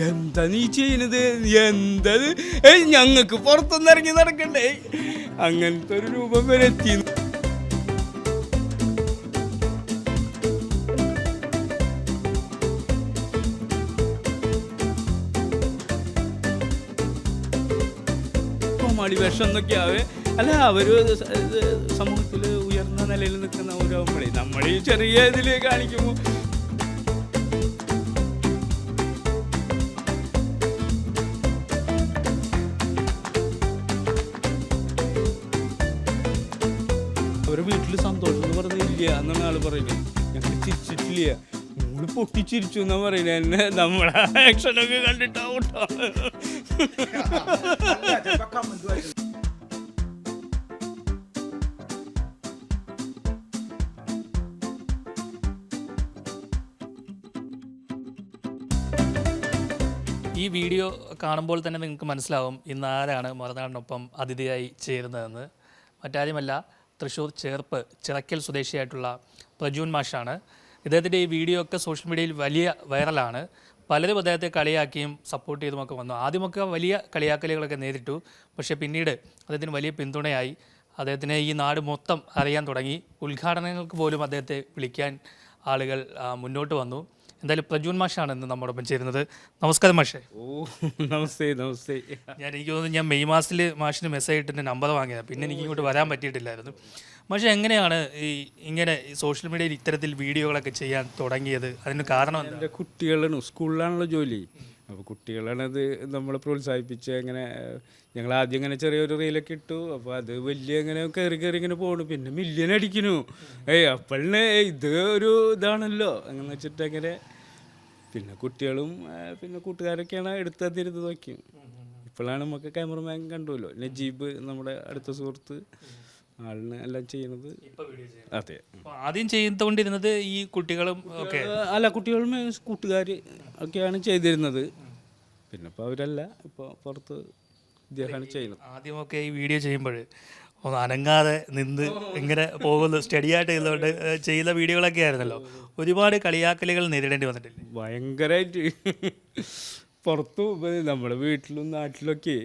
എന്താ നീ ചെയ്യുന്നത്, എന്തത്, ഞങ്ങൾക്ക് പുറത്തൊന്നും ഇറങ്ങി നടക്കണ്ടേ, അങ്ങനത്തെ ഒരു രൂപം വരെ എത്തി. കോമാളി വേഷം എന്നൊക്കെയാവേ. അല്ല, അവര് സമൂഹത്തിൽ ഉയർന്ന നിലയിൽ നിൽക്കുന്നവരാകുമ്പോഴേ നമ്മൾ ഈ ചെറിയ ഇതിൽ കാണിക്കുമ്പോൾ അവരുടെ വീട്ടിൽ സന്തോഷം എന്ന് പറഞ്ഞില്ല എന്നാണ് ആള് പറയുന്നത്. ഞങ്ങൾ ചിരിച്ചിട്ടില്ല, നമ്മള് പൊട്ടിച്ചിരിച്ചു എന്നാ പറയുന്നത്. എന്നെ നമ്മളെ ആക്ഷനൊക്കെ കണ്ടിട്ടാവട്ടോ. ഈ വീഡിയോ കാണുമ്പോൾ തന്നെ നിങ്ങൾക്ക് മനസ്സിലാവും ഇന്ന് ആരാണ് മറുനാടിനൊപ്പം അതിഥിയായി ചേരുന്നതെന്ന്. മറ്റാരുമല്ല, തൃശ്ശൂർ ചേർപ്പ് ചിറക്കൽ സ്വദേശിയായിട്ടുള്ള പ്രജൂൻ മാഷാണ്. ഇദ്ദേഹത്തിൻ്റെ ഈ വീഡിയോ ഒക്കെ സോഷ്യൽ മീഡിയയിൽ വലിയ വൈറലാണ്. പലരും അദ്ദേഹത്തെ കളിയാക്കിയും സപ്പോർട്ട് ചെയ്തുമൊക്കെ വന്നു. ആദ്യമൊക്കെ വലിയ കളിയാക്കലുകളൊക്കെ നേരിട്ടു, പക്ഷേ പിന്നീട് അദ്ദേഹത്തിന് വലിയ പിന്തുണയായി. അദ്ദേഹത്തിന് ഈ നാട് മൊത്തം അറിയാൻ തുടങ്ങി. ഉദ്ഘാടനങ്ങൾക്ക് പോലും അദ്ദേഹത്തെ വിളിക്കാൻ ആളുകൾ മുന്നോട്ട് വന്നു. എന്തായാലും പ്രജൂൻ മാഷാണ് ഇന്ന് നമ്മോടൊപ്പം ചേരുന്നത്. നമസ്കാരം മാഷേ. ഓ നമസ്തേ. നമസ്തേ. എനിക്ക് തോന്നുന്നു ഞാൻ മെയ് മാസത്തിൽ മാഷിന് മെസ്സേജ് ഇട്ടിൻ്റെ നമ്പർ വാങ്ങിയത്, പിന്നെ എനിക്ക് ഇങ്ങോട്ട് വരാൻ പറ്റിയിട്ടില്ലായിരുന്നു. പക്ഷേ എങ്ങനെയാണ് ഇങ്ങനെ സോഷ്യൽ മീഡിയയിൽ ഇത്തരത്തിൽ വീഡിയോകളൊക്കെ ചെയ്യാൻ തുടങ്ങിയത്? അതിന് കാരണം എൻ്റെ കുട്ടികളാണ്, സ്കൂളിലാണല്ലോ ജോലി. അപ്പോൾ കുട്ടികളാണത് നമ്മളെ പ്രോത്സാഹിപ്പിച്ച് അങ്ങനെ ഞങ്ങൾ ആദ്യം ഇങ്ങനെ ചെറിയൊരു റീലൊക്കെ ഇട്ടു. അപ്പോൾ അത് വലിയ ഇങ്ങനെ കയറി ഇങ്ങനെ പോകണു, പിന്നെ മില്യൻ അടിക്കുന്നു. അപ്പോഴേ ഇത് ഒരു ഇതാണല്ലോ അങ്ങനെ വെച്ചിട്ട് അങ്ങനെ പിന്നെ കുട്ടികളും പിന്നെ കൂട്ടുകാരൊക്കെയാണ് എടുത്തതിരുന്ന് നോക്കി. ഇപ്പോഴാണ് നമുക്ക് ക്യാമറമാൻ കണ്ടുല്ലോ, നജീബ് നമ്മുടെ അടുത്ത സുഹൃത്ത്, ആളിന് എല്ലാം ചെയ്യുന്നത്. അതെ, ആദ്യം ചെയ്തുകൊണ്ടിരുന്നത് ഈ കുട്ടികളും ഒക്കെ അല്ല, കുട്ടികളും കൂട്ടുകാർ ഒക്കെയാണ് ചെയ്തിരുന്നത്. പിന്നെ ഇപ്പോൾ അവരല്ല, ഇപ്പോൾ പുറത്ത് ഇദ്ദേഹമാണ് ചെയ്യുന്നത്. ആദ്യമൊക്കെ ഈ വീഡിയോ ചെയ്യുമ്പോൾ ഒന്ന് അനങ്ങാതെ നിന്ന് ഇങ്ങനെ പോകുന്നു, സ്റ്റഡിയായിട്ട് ചെയ്തുകൊണ്ട് ചെയ്ത വീഡിയോകളൊക്കെ ആയിരുന്നല്ലോ. ഒരുപാട് കളിയാക്കലുകൾ നേരിടേണ്ടി വന്നിട്ടില്ല? ഭയങ്കരമായിട്ട്. പുറത്തു നമ്മുടെ വീട്ടിലും നാട്ടിലൊക്കെ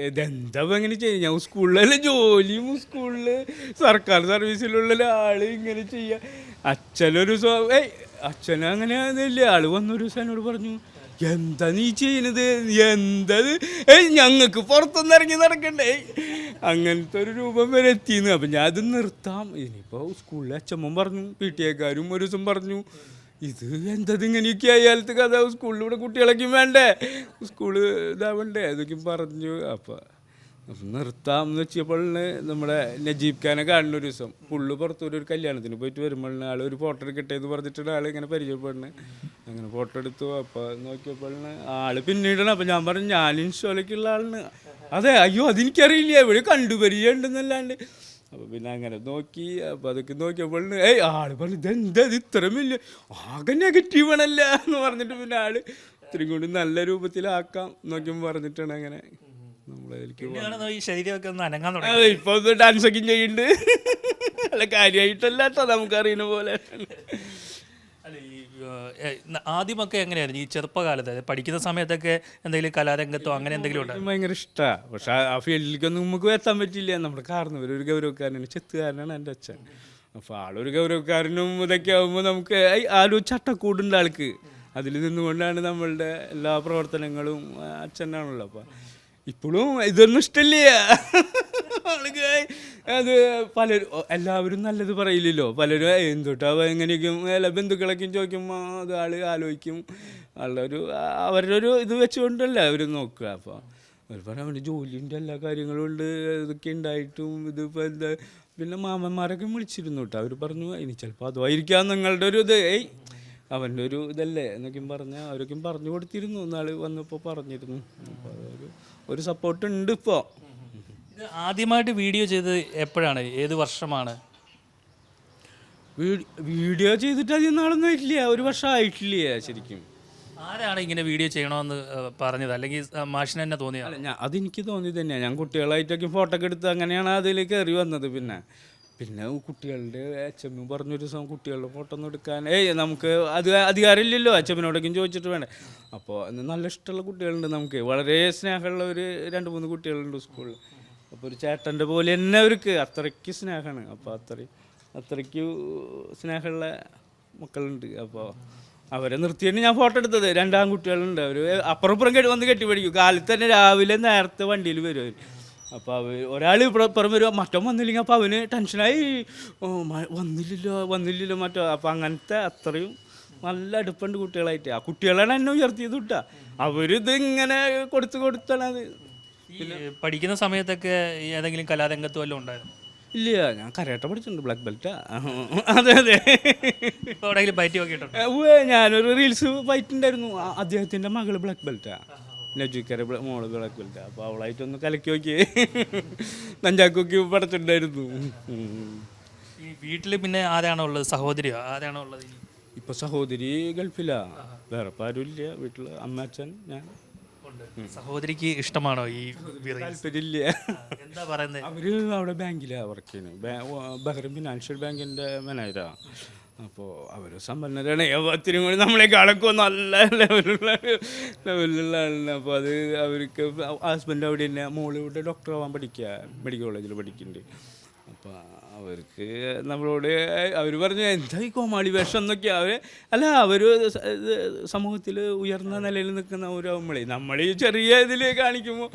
ഇതെന്താ ഇങ്ങനെ ചെയ്യും, ഞാൻ സ്കൂളിലെ ജോലിയും സ്കൂളിൽ സർക്കാർ സർവീസിലുള്ള ഒരാൾ ഇങ്ങനെ ചെയ്യുക. അച്ഛനൊരു അച്ഛൻ അങ്ങനെ ഇല്ല. ആള് വന്നൊരു ദിവസം എന്നോട് പറഞ്ഞു, എന്താ നീ ചെയ്യുന്നത്, എന്തത്, ഞങ്ങൾക്ക് പുറത്തൊന്നും ഇറങ്ങി നടക്കണ്ടേ, അങ്ങനത്തെ ഒരു രൂപം വരെ എത്തിയെന്ന്. അപ്പം ഞാൻ അത് നിർത്താം. ഇനിയിപ്പോൾ സ്കൂളിലെ അച്ഛമ്മ പറഞ്ഞു, പി ടി എക്കാരും ഒരു ദിവസം പറഞ്ഞു, ഇത് എന്തത് ഇങ്ങനെയൊക്കെ ആയാലത്ത് കഥ, സ്കൂളിലൂടെ കുട്ടികളൊക്കെ വേണ്ടേ, സ്കൂള് ഇതാവണ്ടേ, അതൊക്കെ പറഞ്ഞു. അപ്പം നിർത്താം എന്ന് വെച്ചപ്പോഴാണ് നമ്മുടെ നജീബ് ഖാനെ കാണുന്ന ഒരു ദിവസം. പുള്ളി പുറത്തൊരു കല്യാണത്തിന് പോയിട്ട് വരുമ്പോഴാണ് ആൾ ഒരു ഫോട്ടോ എടുക്കട്ടെ എന്ന് പറഞ്ഞിട്ടാണ് ആൾ ഇങ്ങനെ പരിചയപ്പെടുന്നത്. അങ്ങനെ ഫോട്ടോ എടുത്തു. അപ്പോൾ നോക്കിയപ്പോഴാണ് ആൾ പിന്നീടാണ്. അപ്പം ഞാൻ പറഞ്ഞു, ഞാൻ ഇൻസ്റ്റോയിലേക്കുള്ള ആളിന്. അതെ, അയ്യോ അതെനിക്കറിയില്ല, ഇവിടെ കണ്ടുപരിചയമുണ്ടെന്നല്ലാണ്ട്. അപ്പോൾ പിന്നെ അങ്ങനെ നോക്കി. അപ്പോൾ അതൊക്കെ നോക്കിയപ്പോഴാണ് ആൾ പറഞ്ഞു, ഇതെന്താ ഇത് ഇത്രയും വലിയ ആകെ നെഗറ്റീവാണല്ല എന്ന് പറഞ്ഞിട്ട് പിന്നെ ആൾ ഇത്രയും കൂടി നല്ല രൂപത്തിലാക്കാം നോക്കിയപ്പോൾ പറഞ്ഞിട്ടാണ് അങ്ങനെ ഈ ശരീരമൊക്കെ ഒന്ന് അനങ്ങാൻ തുടങ്ങി. അതെ, ഇപ്പൊ ഡാൻസ് ഒക്കെ ചെയ്യുന്നുണ്ട്. അല്ല, കാര്യമായിട്ടല്ല കേട്ടോ, നമുക്കറിയുന്ന പോലെ. അല്ല, ഈ ആദ്യമൊക്കെ എങ്ങനെയായിരുന്നു ഈ ചെറുപ്പകാലത്ത് പഠിക്കുന്ന സമയത്തൊക്കെ എന്തെങ്കിലും കലാരംഗത്തോ അങ്ങനെ എന്തെങ്കിലും ഉണ്ടോ? ഭയങ്കര ഇഷ്ടമാണ്. പക്ഷെ ആ ഫീൽഡിലേക്കൊന്നും നമുക്ക് എത്താൻ പറ്റില്ല. നമ്മുടെ കാരണവർ ഒരു ഗൗരവക്കാരനാണ്, ചെത്തുകാരനാണ് എൻ്റെ അച്ഛൻ. അപ്പോൾ ആളൊരു ഗൗരവക്കാരനും ഇതൊക്കെ ആകുമ്പോൾ നമുക്ക് ആ ഒരു ചട്ടക്കൂടുണ്ട് ആൾക്ക്. അതിൽ നിന്നുകൊണ്ടാണ് നമ്മളുടെ എല്ലാ പ്രവർത്തനങ്ങളും അച്ഛനാണല്ലോ. അപ്പോൾ ഇപ്പോഴും ഇതൊന്നും ഇഷ്ടമില്ല ആൾക്ക്. അത് പലരും എല്ലാവരും നല്ലത് പറയില്ലല്ലോ. പലരും എന്തൊട്ടാ എങ്ങനെയൊക്കെയും എല്ലാ ബന്ധുക്കളൊക്കെയും ചോദിക്കുമ്പോൾ അത് ആൾ ആലോചിക്കും. അവരുടെ ഒരു ഇത് വെച്ചുകൊണ്ടല്ല അവർ നോക്കുക. അപ്പോൾ അവർ പറയാം, അവൻ്റെ ജോലിൻ്റെ എല്ലാ കാര്യങ്ങളും ഉണ്ട്, ഇതൊക്കെ ഉണ്ടായിട്ടും ഇതിപ്പോൾ എന്താ. പിന്നെ മാമന്മാരൊക്കെ വിളിച്ചിരുന്നു കേട്ടോ. അവർ പറഞ്ഞു, ഇനി ചിലപ്പോൾ അതുമായിരിക്കാം നിങ്ങളുടെ ഒരു ഇത്, അവൻ്റെ ഒരു ഇതല്ലേ എന്നൊക്കെയും പറഞ്ഞ് അവരൊക്കെയും പറഞ്ഞു കൊടുത്തിരുന്നു. നാൾ വന്നപ്പോൾ പറഞ്ഞിരുന്നു. അപ്പോൾ ഒരു സപ്പോർട്ട് ഉണ്ട്. ഇപ്പോൾ ആദ്യമായിട്ട് വീഡിയോ ചെയ്തത് എപ്പോഴാണ്, ഏത് വർഷമാണ്? വീഡിയോ ചെയ്തിട്ട് അധികം നാളൊന്നും ആയിട്ടില്ല, ഒരു വർഷം ആയിട്ടില്ല ശരിക്കും. ആരാണ് ഇങ്ങനെ വീഡിയോ ചെയ്യണമെന്ന് പറഞ്ഞത്, അല്ലെങ്കിൽ മാഷിന് തന്നെ തോന്നിയത്? അതെനിക്ക് തോന്നിയത് തന്നെയാണ്. ഞാൻ കുട്ടികളായിട്ടൊക്കെ ഫോട്ടോ ഒക്കെ എടുത്ത് അങ്ങനെയാണ് അതിൽ കയറി വന്നത്. പിന്നെ പിന്നെ കുട്ടികളുടെ അച്ഛമ്മ പറഞ്ഞൊരു ദിവസം കുട്ടികളുടെ ഫോട്ടോ ഒന്നും എടുക്കാൻ നമുക്ക് അത് അധികാരമില്ലല്ലോ, അച്ഛമ്മനോടൊക്കെ ചോദിച്ചിട്ട് വേണ്ടേ. അപ്പോൾ നല്ല ഇഷ്ടമുള്ള കുട്ടികളുണ്ട് നമുക്ക്, വളരെ സ്നേഹമുള്ള ഒരു 2-3 കുട്ടികളുണ്ട് സ്കൂളിൽ. അപ്പോൾ ഒരു ചേട്ടൻ്റെ പോലെ തന്നെ അവർക്ക് അത്രയ്ക്ക് സ്നേഹമാണ്. അപ്പോൾ അത്രയ്ക്ക് സ്നേഹമുള്ള മക്കളുണ്ട്. അപ്പോൾ അവരെ നിർത്തിയാണ് ഞാൻ ഫോട്ടോ എടുത്തത്. 2 ആൺകുട്ടികളുണ്ട്. അവർ അപ്പുറം വന്ന് കെട്ടിപ്പിടിക്കും. കാലത്ത് തന്നെ രാവിലെ നേരത്തെ വണ്ടിയിൽ വരും അവർ. അപ്പോൾ ഒരാൾ പുറം വരിക, മറ്റോ വന്നില്ലെങ്കിൽ അപ്പോൾ അവന് ടെൻഷനായി, വന്നില്ലല്ലോ മറ്റോ. അപ്പോൾ അങ്ങനത്തെ അത്രയും നല്ല അടുപ്പുണ്ട് കുട്ടികളായിട്ട്. ആ കുട്ടികളാണ് എന്നെ ഉയർത്തിയത് കിട്ടുക. അവരിത് ഇങ്ങനെ കൊടുത്താണ് അത്. പഠിക്കുന്ന സമയത്തൊക്കെ ഏതെങ്കിലും കലാരംഗത്ത് വല്ലതും ഉണ്ടായിരുന്നു? ഇല്ല, ഞാൻ കരാട്ട പഠിച്ചിട്ടുണ്ട്, ബ്ലാക്ക് ബെൽറ്റാ. അതെ. ഇപ്പോൾ എവിടെയെങ്കിലും ബൈറ്റ് നോക്കിയിട്ടുണ്ട്? ഞാനൊരു റീൽസ് ഫൈറ്റ് ഉണ്ടായിരുന്നു. അദ്ദേഹത്തിൻ്റെ മകള് ബ്ലാക്ക് ബെൽറ്റാ, നജുക്കര മോള് ബ്ലാക്ക് ബെൽറ്റാ. അപ്പോൾ അവളായിട്ടൊന്ന് കലക്കി നോക്കിയേ, നഞ്ചാക്കൊക്കെ പഠിച്ചിട്ടുണ്ടായിരുന്നു. ഈ വീട്ടിൽ പിന്നെ ആരാണോ ഉള്ളത്? സഹോദരിയോ ആരാണോ ഉള്ളത്? ഇപ്പോൾ സഹോദരി ഗൾഫിലാ, വേറെ ആരും ഇല്ല വീട്ടിൽ. അമ്മ, അച്ഛൻ, ഞാൻ. സഹോദരിക്ക് ഇഷ്ടമാണോ ഈ താല്പര്യമില്ല. എന്താ പറയുന്നത്? അവര് അവിടെ ബാങ്കിലാണ് വർക്ക് ചെയ്യുന്നത്, ബഹ്റിൻ ഫിനാൻഷ്യൽ ബാങ്കിൻ്റെ മാനേജറാണ്. അപ്പോൾ അവർ സമ്പന്നരാണ്, ഒത്തിരി കൂടി നമ്മളെക്കാളൊക്കെ നല്ല ലെവലുള്ള ആളാണ്. അപ്പോൾ അത് അവർക്ക് ഹസ്ബൻഡ് അവിടെ തന്നെ, മോള് ഇവിടെ ഡോക്ടറാവാൻ പഠിക്കുക, മെഡിക്കൽ കോളേജിൽ പഠിക്കുന്നുണ്ട്. അപ്പോൾ അവർക്ക് നമ്മളോട് അവർ പറഞ്ഞു എന്താ ഈ കോമാളി വേഷം എന്നൊക്കെ. അവർ സമൂഹത്തിൽ ഉയർന്ന നിലയിൽ നിൽക്കുന്ന ഒരാവുമ്പോഴേ നമ്മൾ ഈ ചെറിയ ഇതിൽ കാണിക്കുമ്പോൾ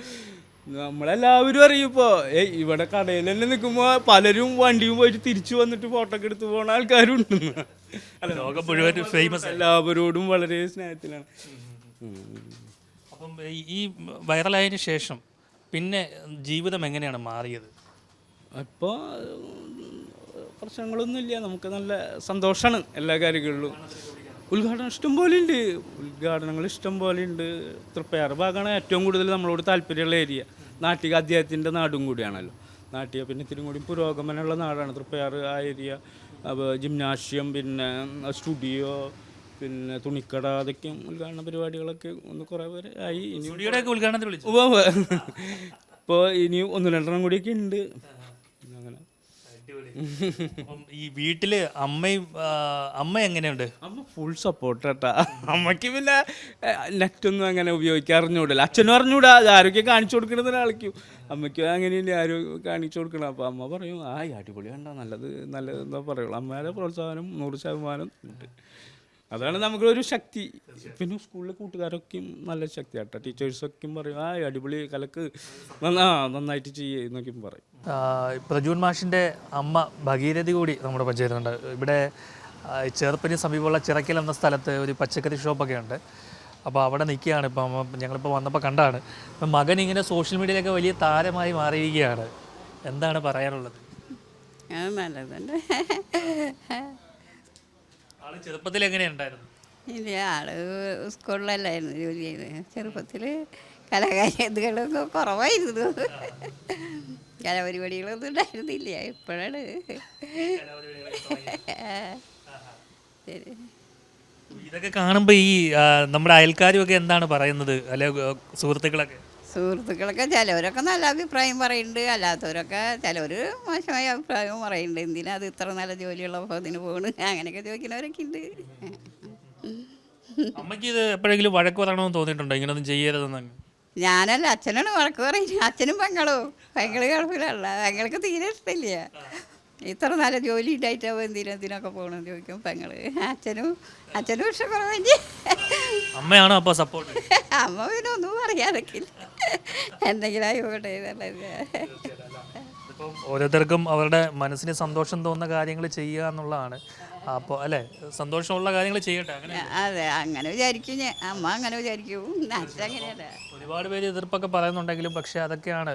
നമ്മളെല്ലാവരും അറിയും. ഇപ്പോൾ ഇവിടെ കടയിൽ തന്നെ നിൽക്കുമ്പോൾ പലരും വണ്ടിയും പോയിട്ട് തിരിച്ചു വന്നിട്ട് ഫോട്ടോ ഒക്കെ എടുത്ത് പോകുന്ന ആൾക്കാരും ഉണ്ടെന്ന്. അല്ല, ലോകം മുഴുവൻ ഫേമസ്. എല്ലാവരോടും വളരെ സ്നേഹത്തിലാണ്. അപ്പം ഈ വൈറലായതിനു ശേഷം പിന്നെ ജീവിതം എങ്ങനെയാണ് മാറിയത്? ഇപ്പോൾ പ്രശ്നങ്ങളൊന്നുമില്ല, നമുക്ക് നല്ല സന്തോഷമാണ് എല്ലാ കാര്യങ്ങളിലും. ഉദ്ഘാടനം ഇഷ്ടം പോലെ ഉണ്ട്, ഉദ്ഘാടനങ്ങൾ ഇഷ്ടം പോലെ ഉണ്ട്. തൃപ്പയാറ് ഭാഗമാണ് ഏറ്റവും കൂടുതൽ നമ്മളോട് താല്പര്യമുള്ള ഏരിയ. നാട്ടിക അദ്ദേഹത്തിൻ്റെ നാടും കൂടിയാണല്ലോ നാട്ടിക. പിന്നെ ഇത്തിരി കൂടി പുരോഗമനമുള്ള നാടാണ് തൃപ്പയാറ് ആ ഏരിയ. അപ്പോൾ ജിംനാഷ്യം, പിന്നെ സ്റ്റുഡിയോ, പിന്നെ തുണിക്കട, അതൊക്കെ ഉദ്ഘാടന പരിപാടികളൊക്കെ ഒന്ന് കുറേ പേര് ആയി. ഇനി ഉദ്ഘാടനത്തിൽ വിളിച്ചു ഇപ്പോൾ ഇനി 1-2 കൂടിയൊക്കെ ഉണ്ട്. അങ്ങനെ ഈ വീട്ടില് അമ്മ എങ്ങനെയുണ്ട്? അമ്മ ഫുൾ സപ്പോർട്ട് കേട്ടാ. അമ്മയ്ക്ക് പിന്നെ നെറ്റൊന്നും അങ്ങനെ ഉപയോഗിക്കാൻ അറിഞ്ഞുകൂടല്ലോ. അച്ഛനും അറിഞ്ഞൂടാ, അത് ആരൊക്കെ കാണിച്ചു കൊടുക്കണത് ഒരാൾക്കും. അമ്മയ്ക്കും അങ്ങനെയല്ലേ ആരും കാണിച്ചു കൊടുക്കണം. അപ്പോൾ അമ്മ പറയും അടിപൊളി കണ്ട, നല്ലത് എന്താ പറയുള്ളൂ. അമ്മയുടെ പ്രോത്സാഹനം 100% ഉണ്ട്. അതാണ് നമുക്കൊരു ശക്തി. പിന്നെ സ്കൂളിലെ കൂട്ടുകാരൊക്കെയും നല്ല ശക്തി കേട്ടോ. ടീച്ചേഴ്സൊക്കെയും പറയും അടിപൊളി കലക്ക്, നന്നായിട്ട് ചെയ്യേ എന്നൊക്കെയും പറയും. പ്രജൂൺ മാഷിൻ്റെ അമ്മ ഭഗീരഥി കൂടി നമ്മുടെ പഞ്ചായത്തുണ്ട്. ഇവിടെ ചെറുപ്പിന് സമീപമുള്ള ചിറക്കൽ എന്ന സ്ഥലത്ത് ഒരു പച്ചക്കറി ഷോപ്പൊക്കെ ഉണ്ട്. അപ്പോൾ അവിടെ നിൽക്കുകയാണ് ഇപ്പം. ഞങ്ങളിപ്പോൾ വന്നപ്പോൾ കണ്ടാണ്. ഇപ്പം മകൻ ഇങ്ങനെ സോഷ്യൽ മീഡിയയിലൊക്കെ വലിയ താരമായി മാറിയിരിക്കുകയാണ്. എന്താണ് പറയാനുള്ളത്? നല്ലതുണ്ട്. ആള് ചെറുപ്പത്തിൽ എങ്ങനെയുണ്ടായിരുന്നു? ഇല്ല, ആള് സ്കൂളിലല്ലായിരുന്നു ജോലി ചെയ്തത്. ചെറുപ്പത്തിൽ കലാകാരികളൊക്കെ കുറവായിരുന്നു, കലാപരിപാടികളൊന്നും ഉണ്ടായിരുന്നില്ല. ഇപ്പോഴാണ് ശരി. ഇതൊക്കെ കാണുമ്പോൾ ഈ നമ്മുടെ അയൽക്കാരുമൊക്കെ എന്താണ് പറയുന്നത്? അല്ലെ സുഹൃത്തുക്കളൊക്കെ ചിലവരൊക്കെ നല്ല അഭിപ്രായം പറയുന്നുണ്ട്, അല്ലാത്തവരൊക്കെ ചിലവർ മോശമായ അഭിപ്രായവും പറയുന്നുണ്ട്. എന്തിനാ അത് ഇത്ര നല്ല ജോലിയുള്ളപ്പോൾ അതിന് പോകണ്, അങ്ങനെയൊക്കെ ചോദിക്കുന്നവരൊക്കെ ഉണ്ട്. അമ്മയ്ക്ക് ഇത് എപ്പോഴെങ്കിലും വഴക്ക് പറയണമെന്ന് തോന്നിയിട്ടുണ്ടോ ഇങ്ങനൊന്നും ചെയ്യരുതെന്ന്? ഞാനല്ല, അച്ഛനാണ് വഴക്ക് പറയുന്നത്. അച്ഛനും പെങ്ങള് കുഴപ്പമില്ല, പെങ്ങൾക്ക് തീരെ ഇഷ്ടമില്ല. ഇത്ര നല്ല ജോലി ഉണ്ടായിട്ടാവും എന്തിനൊക്കെ പോകണമെന്ന് ചോദിക്കും പെങ്ങള്. അച്ഛനും ഇഷ്ടക്കുറവെങ്കിൽ അമ്മയാണോ അപ്പോൾ സപ്പോർട്ട്? അമ്മ പിന്നെ ഒന്നും പറയാതൊക്കെ എന്തെങ്കിലും ആയിക്കോട്ടെ. ഇപ്പം ഓരോരുത്തർക്കും അവരുടെ മനസ്സിന് സന്തോഷം തോന്നുന്ന കാര്യങ്ങൾ ചെയ്യുക എന്നുള്ളതാണ്. അപ്പോൾ അല്ലേ, സന്തോഷമുള്ള കാര്യങ്ങൾ ചെയ്യട്ടെ. അതെ, അങ്ങനെ വിചാരിക്കും ഞാൻ. അമ്മ അങ്ങനെ വിചാരിക്കും, അച്ഛൻ അങ്ങനെയല്ല. ഒരുപാട് പേര് എതിർപ്പൊക്കെ പറയുന്നുണ്ടെങ്കിലും പക്ഷെ അതൊക്കെയാണ്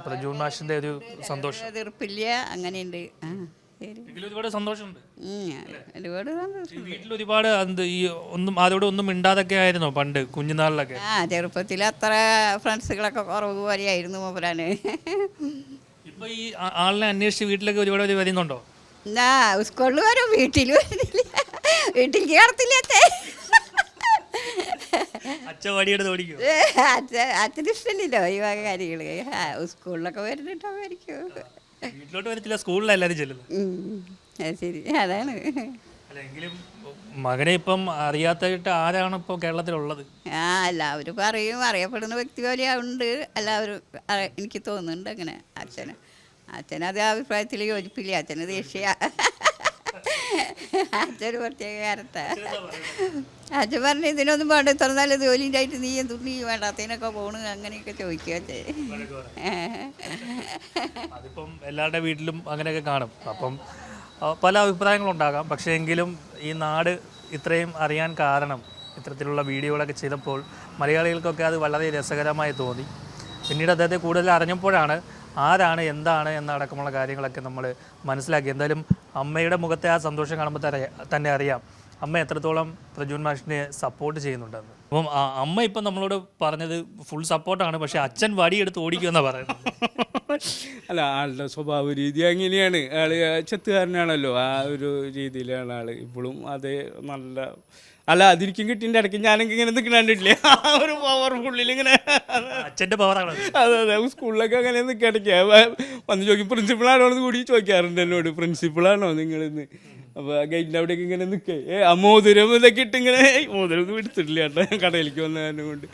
പ്രജൂൺ മാഷിന്റെ ഒരു സന്തോഷം. എതിർപ്പില്ല, അങ്ങനെയുണ്ട്. ഒരുപാട് സന്തോഷമുണ്ട്. ഒരുപാട് സന്തോഷം. വീട്ടിൽ ഒരുപാട് ഈ അതോടെ ഒന്നും മിണ്ടാതൊക്കെ ആയിരുന്നോ പണ്ട് കുഞ്ഞുനാളിലൊക്കെ? ചെറുപ്പത്തിൽ അത്ര ഫ്രണ്ട്സുകളൊക്കെ കുറവ് പോലെയായിരുന്നു മൂപ്പരാന്. ഇപ്പൊ ഈ ആളിനെ അന്വേഷിച്ച് വീട്ടിലൊക്കെ ഒരുപാട് പേര് വരുന്നുണ്ടോ? സ്കൂളിൽ വരും, വീട്ടിൽ വരുന്നില്ല, വീട്ടിലേക്ക് കടത്തില്ലാത്ത. അച്ഛൻ വടിയെടുത്ത് ഓടിക്കും. അച്ഛന് ഇഷ്ടമില്ലല്ലോ ഈ വക കാര്യങ്ങൾ. സ്കൂളിലൊക്കെ വരുന്നുണ്ടാവുമായിരിക്കും. വീട്ടിലോട്ട് വരത്തില്ല, സ്കൂളിലെല്ലാവരും ചെല്ലുന്നു. അത് ശരി, അതാണ്. അല്ലെങ്കിലും മകനെ ഇപ്പം അറിയാത്തായിട്ട് ആരാണ് ഇപ്പോൾ കേരളത്തിലുള്ളത്? എല്ലാവരും പറയും, അറിയപ്പെടുന്ന വ്യക്തി പോലെ ഉണ്ട് എല്ലാവരും. എനിക്ക് തോന്നുന്നുണ്ട് അങ്ങനെ. അച്ഛനത് അഭിപ്രായത്തിൽ യോജിപ്പില്ല. അച്ഛന് ദേഷ്യ. അച്ഛന് പ്രത്യേക കാരത്താ. അച്ഛൻ പറഞ്ഞു ഇതിനൊന്നും വേണ്ട, ഇത്ര നല്ല ജോലി ഉണ്ടായിട്ട് നീ നീ വേണ്ടാത്തതിനൊക്കെ പോണ്, അങ്ങനെയൊക്കെ ചോദിക്കുക അച്ഛൻ. അതിപ്പം എല്ലാവരുടെ വീട്ടിലും അങ്ങനെയൊക്കെ കാണും. അപ്പം പല അഭിപ്രായങ്ങളുണ്ടാകാം. പക്ഷേ എങ്കിലും ഈ നാട് ഇത്രയും അറിയാൻ കാരണം ഇത്തരത്തിലുള്ള വീഡിയോകളൊക്കെ ചെയ്തപ്പോൾ മലയാളികൾക്കൊക്കെ അത് വളരെ രസകരമായി തോന്നി. പിന്നീട് അദ്ദേഹത്തെ കൂടുതൽ അറിഞ്ഞപ്പോഴാണ് ആരാണ് എന്താണ് എന്നടക്കമുള്ള കാര്യങ്ങളൊക്കെ നമ്മൾ മനസ്സിലാക്കി. എന്തായാലും അമ്മയുടെ മുഖത്തെ ആ സന്തോഷം കാണുമ്പോൾ തന്നെ അറിയാം അമ്മ എത്രത്തോളം പ്രജൂൺ മാഷിനെ സപ്പോർട്ട് ചെയ്യുന്നുണ്ടെന്ന്. അപ്പം അമ്മ ഇപ്പം നമ്മളോട് പറഞ്ഞത് ഫുൾ സപ്പോർട്ടാണ്, പക്ഷേ അച്ഛൻ വടിയെടുത്ത് ഓടിക്കുമെന്നാണ് പറയുന്നത്. അല്ല, ആളുടെ സ്വഭാവ രീതി അങ്ങനെയാണ്. ആള് ചെത്തുകാരനാണല്ലോ, ആ ഒരു രീതിയിലാണ് ആള് ഇപ്പോഴും. അതേ നല്ല അല്ല അതിരിക്കും കിട്ടിൻ്റെ ഇടയ്ക്ക് ഞാനൊക്കെ ഇങ്ങനെ നിൽക്കണ്ടില്ലേ, ആ ഒരു പവർഫുള്ളിൽ ഇങ്ങനെ. അച്ഛൻ്റെ പവറാണ്. അതെ അതെ, സ്കൂളിലൊക്കെ അങ്ങനെ നിൽക്കിടയ്ക്ക് വന്ന് ചോദിക്കും, പ്രിൻസിപ്പളാണോ എന്ന് കൂടി ചോദിക്കാറുണ്ട് എന്നോട്, പ്രിൻസിപ്പളാണോ നിങ്ങളിന്ന്. അപ്പോൾ ഗൈഡിൻ്റെ അവിടേക്ക് ഇങ്ങനെ നിൽക്കേ, മോതിരം ഇതൊക്കെ ഇട്ട് ഇങ്ങനെ, മോതിരം ഒന്നും എടുത്തിട്ടില്ല കേട്ടോ കടയിലേക്ക് വന്ന കാരണം കൊണ്ട്.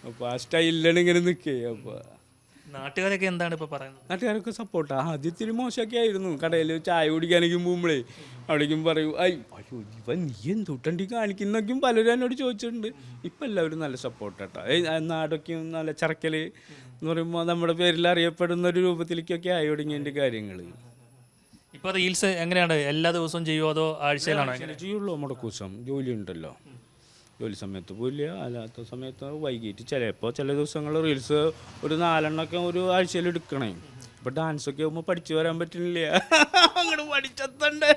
അപ്പോൾ ആ സ്റ്റൈലിലാണ് ഇങ്ങനെ നിൽക്കേ. അപ്പോൾ നാട്ടുകാരൊക്കെ എന്താണ് ഇപ്പോൾ പറയുന്നത്? നാട്ടുകാരൊക്കെ സപ്പോർട്ടാണ്. ആദ്യത്തിന് മോശമൊക്കെ ആയിരുന്നു. കടയിൽ ചായ കുടിക്കാനൊക്കെ പോകുമ്പോഴേ അവിടേക്കും പറയും, അയ്യോ ഇവൻ നീ എന്തുട്ടണ്ടി കാണിക്കുന്നൊക്കെയും പലരും എന്നോട് ചോദിച്ചിട്ടുണ്ട്. ഇപ്പം എല്ലാവരും നല്ല സപ്പോർട്ടാട്ടോ. നാടൊക്കെയും നല്ല ചറക്കൽ എന്ന് പറയുമ്പോൾ നമ്മുടെ പേരിൽ അറിയപ്പെടുന്ന ഒരു രൂപത്തിലേക്കൊക്കെ ആയി തുടങ്ങിയതിൻ്റെ കാര്യങ്ങൾ. ഇപ്പോൾ റീൽസ് എങ്ങനെയാണ്, എല്ലാ ദിവസവും ചെയ്യുമോ അതോ ആഴ്ചയിലാണോ? ചെയ്യുള്ളൂ, മുടക്ക് ദിവസം ജോലി ഉണ്ടല്ലോ. ജോലി സമയത്ത് പോയില്ല, അല്ലാത്ത സമയത്ത് വൈകിട്ട് ചിലപ്പോൾ ചില ദിവസങ്ങൾ റീൽസ് ഒരു 4 എണ്ണമൊക്കെ ഒരു ആഴ്ചയിൽ എടുക്കണേ. ഇപ്പം ഡാൻസൊക്കെ ആകുമ്പോൾ പഠിച്ചു വരാൻ പറ്റുന്നില്ല, അങ്ങോട്ട് പഠിച്ചെത്തണ്ട്.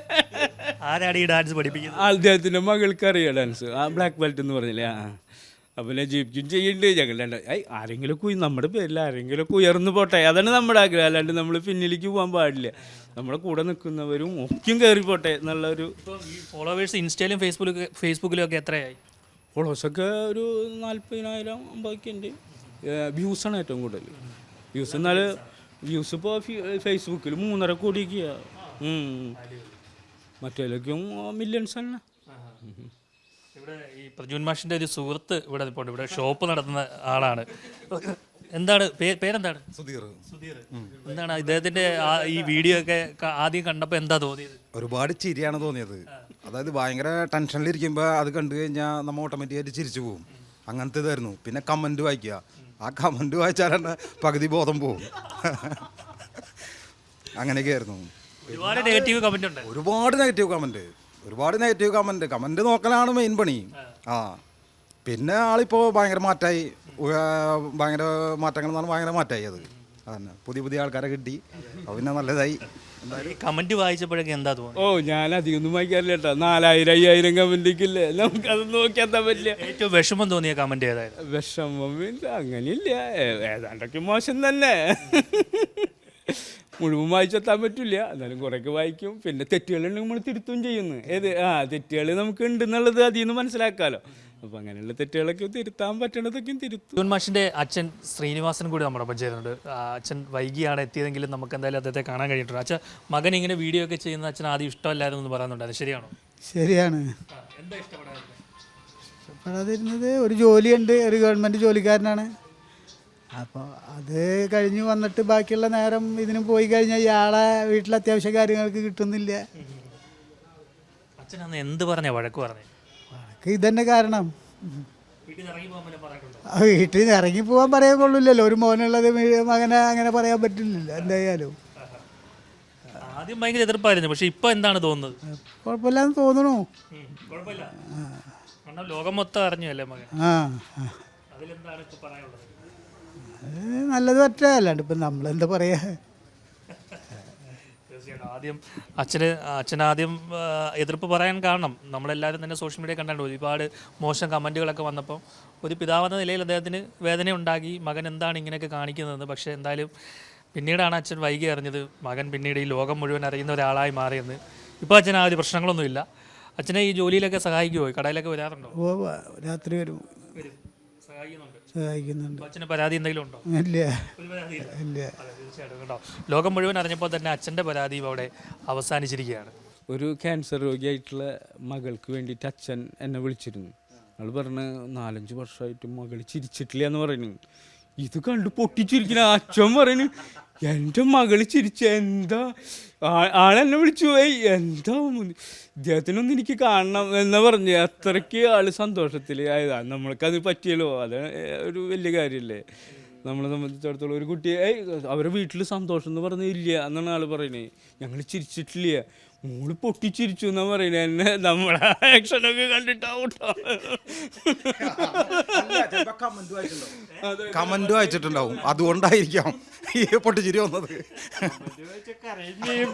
ആരാണ് ഈ ഡാൻസ് പഠിപ്പിക്കുന്നത്? അദ്ദേഹത്തിൻ്റെ മകൾക്ക് അറിയാം ഡാൻസ്, ആ ബ്ലാക്ക് ബെൽറ്റ് എന്ന് പറഞ്ഞില്ലേ. അപ്പം ജീവിക്കും ചെയ്യുന്നുണ്ട്. ഞങ്ങളുടെ ആരെങ്കിലുമൊക്കെ നമ്മുടെ പേരിൽ ആരെങ്കിലുമൊക്കെ ഉയർന്നു പോട്ടെ, അതാണ് നമ്മുടെ ആഗ്രഹം. അല്ലാണ്ട് നമ്മൾ പിന്നിലേക്ക് പോകാൻ പാടില്ല. നമ്മുടെ കൂടെ നിൽക്കുന്നവരും ഒക്കെയും കയറിപ്പോട്ടെ എന്നുള്ളൊരു. ഫോളോവേഴ്സ് ഇൻസ്റ്റയിലും ഫേസ്ബുക്കിലും ഒക്കെ എത്രയായി? ഫോളോവേഴ്സൊക്കെ ഒരു 40,000 50,000 ഉണ്ട്. വ്യൂസാണ് ഏറ്റവും കൂടുതൽ. വ്യൂസ് ഇപ്പോൾ ഫേസ്ബുക്കിൽ 3.5 കോടിയൊക്കെയാണ്. മറ്റേലൊക്കെയും മില്യൺസാണ്. ഇവിടെ ഈ പ്രജൂൺ മാഷിൻ്റെ ഒരു സുഹൃത്ത് ഇവിടെ ഇപ്പോൾ ഇവിടെ ഷോപ്പ് നടത്തുന്ന ആളാണ്. എന്താണ് പേരെന്താണ്? സുധീർ. എന്താണ് ഇദ്ദേഹത്തിൻ്റെ ഈ വീഡിയോ ഒക്കെ ആദ്യം കണ്ടപ്പോൾ എന്താ തോന്നിയത്? ഒരുപാട് ചിരിയാണ് തോന്നിയത്. അതായത് ഭയങ്കര ടെൻഷനിലിരിക്കുമ്പോൾ അത് കണ്ടു കഴിഞ്ഞാൽ നമ്മൾ ഓട്ടോമാറ്റിക്കായിട്ട് ചിരിച്ചു പോകും. അങ്ങനത്തെ ഇതായിരുന്നു. പിന്നെ കമൻറ്റ് വായിക്കുക, ആ കമൻറ്റ് വായിച്ചാലാണ് പകുതി ബോധം പോകും. അങ്ങനെയൊക്കെ ആയിരുന്നു. ഒരുപാട് നെഗറ്റീവ് കമൻറ്റ് ഉണ്ട്. ഒരുപാട് നെഗറ്റീവ് കമൻറ്റ് നോക്കലാണ് മെയിൻ പണി. പിന്നെ ആളിപ്പോൾ ഭയങ്കര മാറ്റമായി, ഭയങ്കര മാറ്റങ്ങൾ എന്നാണ്, ഭയങ്കര മാറ്റമായി. അത് അതന്നെ, പുതിയ ആൾക്കാരെ കിട്ടി, അത് പിന്നെ നല്ലതായി. കമന്റ് വായിച്ചപ്പോഴൊക്കെ എന്താ തോന്നുന്നു? ഞാൻ അധികമൊന്നും വായിക്കാറില്ല കേട്ടോ. 4000-5000 കമന്റൊക്കെ നമുക്കത് നോക്കിയാൽ പറ്റില്ല. ഏറ്റവും വിഷമം തോന്നിയ കമന്റ് ഏതായിരുന്നു? വിഷമം അങ്ങനെയില്ല, ഏതാണ്ടൊക്കെ മോശം തന്നെ. മുഴുവൻ വായിച്ചെത്താൻ പറ്റില്ല, എന്നാലും കുറേയൊക്കെ വായിക്കും. പിന്നെ തെറ്റുകളുണ്ടെങ്കിൽ നമ്മൾ തിരുത്തും ചെയ്യുന്നു. തെറ്റുകൾ നമുക്ക് ഉണ്ടെന്നുള്ളത് അതിൽ നിന്ന് മനസ്സിലാക്കാമല്ലോ. അപ്പോൾ അങ്ങനെയുള്ള തെറ്റുകളൊക്കെ തിരുത്താൻ പറ്റണതൊക്കെയും തിരുത്തും. പ്രജൂൺ മാഷിൻ്റെ അച്ഛൻ ശ്രീനിവാസൻ കൂടി നമ്മുടെ ഒപ്പം ചേരുന്നുണ്ട്. അച്ഛൻ വൈകിയാണ് എത്തിയതെങ്കിലും നമുക്ക് എന്തായാലും അദ്ദേഹത്തെ കാണാൻ കഴിഞ്ഞിട്ടുണ്ട്. അച്ഛൻ മകൻ ഇങ്ങനെ വീഡിയോ ഒക്കെ ചെയ്യുന്ന അച്ഛൻ ആദ്യം ഇഷ്ടമല്ലായിരുന്നു എന്ന് പറയുന്നുണ്ട്, അത് ശരിയാണോ? ശരിയാണ്. എന്താ ഇഷ്ടപ്പെടാതിരുന്നത്? ഇഷ്ടപ്പെടാതിരുന്നത് ഒരു ജോലിയുണ്ട്, ഒരു ഗവൺമെൻറ് ജോലിക്കാരനാണ്. അപ്പോൾ അത് കഴിഞ്ഞ് വന്നിട്ട് ബാക്കിയുള്ള നേരം ഇതിന് പോയി കഴിഞ്ഞാൽ ഇയാളെ വീട്ടിലെ അത്യാവശ്യ കാര്യങ്ങൾക്ക് കിട്ടുന്നില്ല. അച്ഛൻ അന്ന് എന്ത് പറഞ്ഞ വഴക്ക് പറഞ്ഞു? വഴക്ക് ഇതന്നെ കാരണം. വീട്ടിൽ നിന്ന് ഇറങ്ങി പോകാൻ പറയാൻ കൊള്ളില്ലല്ലോ. ഒരു മോനുള്ളത് മകനെ അങ്ങനെ പറയാൻ പറ്റില്ലല്ലോ എന്തായാലും. ആദ്യം ഭയങ്കര എതിർപ്പായിരുന്നു, പക്ഷെ ഇപ്പൊ എന്താണ് തോന്നുന്നത്? കുഴപ്പമില്ലാന്ന് തോന്നണു. ലോകം മൊത്തം അറിഞ്ഞല്ലേ മകൻ. അതിലെന്താണ് ഇപ്പൊ പറയാനുള്ളത്? നല്ലത് പറ്റാ, അല്ലാണ്ട് ഇപ്പം നമ്മളെന്താ പറയാ. തീർച്ചയായിട്ടും ആദ്യം അച്ഛൻ ആദ്യം എതിർപ്പ് പറയാൻ കാരണം നമ്മളെല്ലാവരും തന്നെ സോഷ്യൽ മീഡിയ കണ്ടാണ്ട് ഒരുപാട് മോശം കമൻറ്റുകളൊക്കെ വന്നപ്പോൾ ഒരു പിതാവെന്ന നിലയിൽ അദ്ദേഹത്തിന് വേദന ഉണ്ടാക്കി, മകൻ എന്താണ് ഇങ്ങനെയൊക്കെ കാണിക്കുന്നതെന്ന്. പക്ഷേ എന്തായാലും പിന്നീടാണ് അച്ഛൻ വൈകി അറിഞ്ഞത് മകൻ പിന്നീട് ഈ ലോകം മുഴുവൻ അറിയുന്ന ഒരാളായി മാറിയെന്ന്. ഇപ്പോൾ അച്ഛൻ ആ ഒരു പ്രശ്നങ്ങളൊന്നുമില്ല. അച്ഛനെ ഈ ജോലിയിലൊക്കെ സഹായിക്കുമോ? കടയിലൊക്കെ വരാറുണ്ടോ? രാത്രി വരും. സഹായിക്കുന്നുണ്ട്. അച്ഛന് പരാതി എന്തെങ്കിലും ഉണ്ടോ? ഇല്ല ഒരു പരാതിയില്ല. ഇല്ല. അതെ, തീർച്ചയായിട്ടും കേട്ടോ. ലോകം മുഴുവൻ അറിഞ്ഞപ്പോൾ തന്നെ അച്ഛൻ്റെ പരാതിയും അവിടെ അവസാനിച്ചിരിക്കുകയാണ്. ഒരു ക്യാൻസർ രോഗിയായിട്ടുള്ള മകൾക്ക് വേണ്ടിയിട്ട് അച്ഛൻ എന്നെ വിളിച്ചിരുന്നു. അയാൾ പറഞ്ഞ് 4-5 വർഷമായിട്ട് മകൾ ചിരിച്ചിട്ടില്ല എന്ന് പറയുന്നു. ഇത് കണ്ട് പൊട്ടിച്ചിരിക്കുന്ന അച്ഛൻ പറയുന്നു, എൻ്റെ മകൾ ചിരിച്ച എന്താ. ആളെന്നെ വിളിച്ചു പോയി, എന്താ ഇദ്ദേഹത്തിനൊന്നും എനിക്ക് കാണണം എന്നാ പറഞ്ഞ്. അത്രയ്ക്ക് ആൾ സന്തോഷത്തിൽ ആയതാണ്. നമ്മൾക്കത് പറ്റിയല്ലോ, അത് ഒരു വലിയ കാര്യമല്ലേ നമ്മളെ സംബന്ധിച്ചിടത്തോളം. ഒരു കുട്ടിയെ അവരുടെ വീട്ടിൽ സന്തോഷം എന്ന് പറഞ്ഞില്ല എന്നാണ് ആൾ പറയുന്നത്. ഞങ്ങൾ ചിരിച്ചിട്ടില്ല, മോള് പൊട്ടിച്ചിരിച്ചു എന്നാ പറയുന്നത്. എന്നെ നമ്മളെ ആക്ഷനൊക്കെ കണ്ടിട്ടാവും. കമന്റ് വായിച്ചിട്ടുണ്ടാവും, അതുകൊണ്ടായിരിക്കാം ഈ പൊട്ടിച്ചിരി വന്നത്.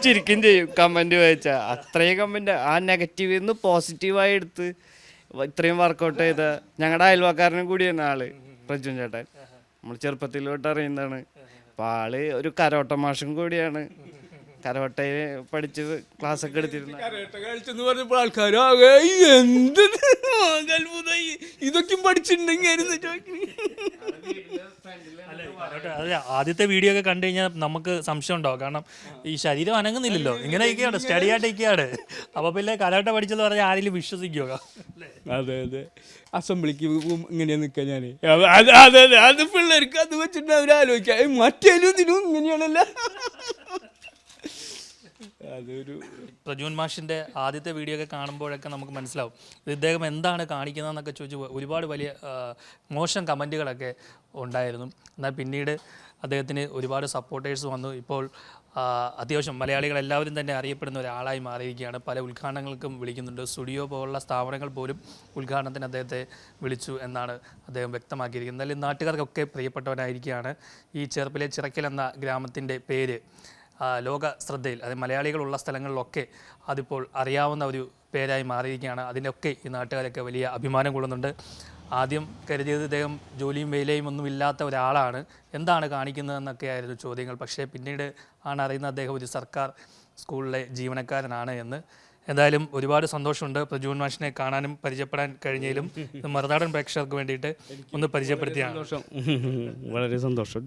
ചിരിക്കും ചെയ്യും കമന്റ് വായിച്ചാൽ. അത്രയും കമന്റ് ആ നെഗറ്റീവിൽ നിന്ന് പോസിറ്റീവായി എടുത്ത് ഇത്രയും വർക്കൗട്ട് ചെയ്ത ഞങ്ങളുടെ അയൽവക്കാരനും കൂടിയാണ് ആള് പ്രജുൻ ചേട്ടൻ. നമ്മൾ ചെറുപ്പത്തിൽ തൊട്ട് അറിയുന്നതാണ്. അപ്പോൾ ആള് ഒരു കരോട്ട മാഷും കൂടിയാണ്. കരോട്ടയിൽ പഠിച്ച് ക്ലാസ് ഒക്കെ എടുത്തിരുന്നു. കരാട്ടെ കളിച്ചെന്ന് പറഞ്ഞപ്പോൾ ആൾക്കാർ എന്ത് അത്ഭുതമായി, ഇതൊക്കെ പഠിച്ചിട്ടുണ്ടെങ്കിൽ അതെ, ആദ്യത്തെ വീഡിയോ ഒക്കെ കണ്ടു കഴിഞ്ഞാൽ നമുക്ക് സംശയം ഉണ്ടാവും. കാരണം ഈ ശരീരം അനങ്ങുന്നില്ലല്ലോ, ഇങ്ങനെയൊക്കെയാണ് സ്റ്റഡി ആയിട്ടൊക്കെയാണ്. അപ്പോൾ പിന്നെ കരാട്ട പഠിച്ചെന്ന് പറഞ്ഞാൽ ആരെങ്കിലും വിശ്വസിക്കുമോ? അതെ അതെ, അസംബ്ലിക്ക് ഇങ്ങനെയാ നിൽക്കാൻ ഞാൻ. അതെ അതെ, അത് പിള്ളേർക്ക് അത് വെച്ചിട്ട് അവർ ആലോചിക്കാം, മറ്റേലും ഇതിനും ഇങ്ങനെയാണല്ലോ. അതൊരു പ്രജൂൻ മാഷിൻ്റെ ആദ്യത്തെ വീഡിയോ ഒക്കെ കാണുമ്പോഴൊക്കെ നമുക്ക് മനസ്സിലാവും ഇദ്ദേഹം എന്താണ് കാണിക്കുന്നതെന്നൊക്കെ ചോദിച്ച് ഒരുപാട് വലിയ മോശം കമൻറ്റുകളൊക്കെ ഉണ്ടായിരുന്നു. എന്നാൽ പിന്നീട് അദ്ദേഹത്തിന് ഒരുപാട് സപ്പോർട്ടേഴ്സ് വന്നു. ഇപ്പോൾ അത്യാവശ്യം മലയാളികളെല്ലാവരും തന്നെ അറിയപ്പെടുന്ന ഒരാളായി മാറിയിരിക്കുകയാണ്. പല ഉദ്ഘാടനങ്ങൾക്കും വിളിക്കുന്നുണ്ട്. സ്റ്റുഡിയോ പോലുള്ള സ്ഥാപനങ്ങൾ പോലും ഉദ്ഘാടനത്തിന് അദ്ദേഹത്തെ വിളിച്ചു എന്നാണ് അദ്ദേഹം വ്യക്തമാക്കിയിരിക്കുന്നത്. എന്നാലും നാട്ടുകാർക്കൊക്കെ പ്രിയപ്പെട്ടവനായിരിക്കുകയാണ്. ഈ ചെറുപ്പിലെ ചിറക്കൽ എന്ന ഗ്രാമത്തിൻ്റെ പേര് ലോക ശ്രദ്ധയിൽ, അതായത് മലയാളികളുള്ള സ്ഥലങ്ങളിലൊക്കെ അതിപ്പോൾ അറിയാവുന്ന ഒരു പേരായി മാറിയിരിക്കുകയാണ്. അതിനൊക്കെ ഈ നാട്ടുകാരൊക്കെ വലിയ അഭിമാനം കൊള്ളുന്നുണ്ട്. ആദ്യം കരുതിയത് ഇദ്ദേഹം ജോലിയും വേലയും ഒന്നും ഇല്ലാത്ത ഒരാളാണ്, എന്താണ് കാണിക്കുന്നതെന്നൊക്കെ ആയിരുന്നു ചോദ്യങ്ങൾ. പക്ഷേ പിന്നീട് ആണ് അറിയുന്നത് അദ്ദേഹം ഒരു സർക്കാർ സ്കൂളിലെ ജീവനക്കാരനാണ് എന്ന്. എന്തായാലും ഒരുപാട് സന്തോഷമുണ്ട് പ്രജൂൻ മാഷിനെ കാണാനും പരിചയപ്പെടാൻ കഴിഞ്ഞതിലും. മറുനാടൻ പ്രേക്ഷകർക്ക് വേണ്ടിയിട്ട് ഒന്ന് പരിചയപ്പെടുത്തിയാണ്. വളരെ സന്തോഷം.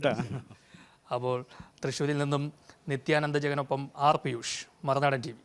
അപ്പോൾ തൃശ്ശൂരിൽ നിന്നും നിത്യാനന്ദ ജഗനൊപ്പം ആർ പിയൂഷ്, മറുനാടൻ TV.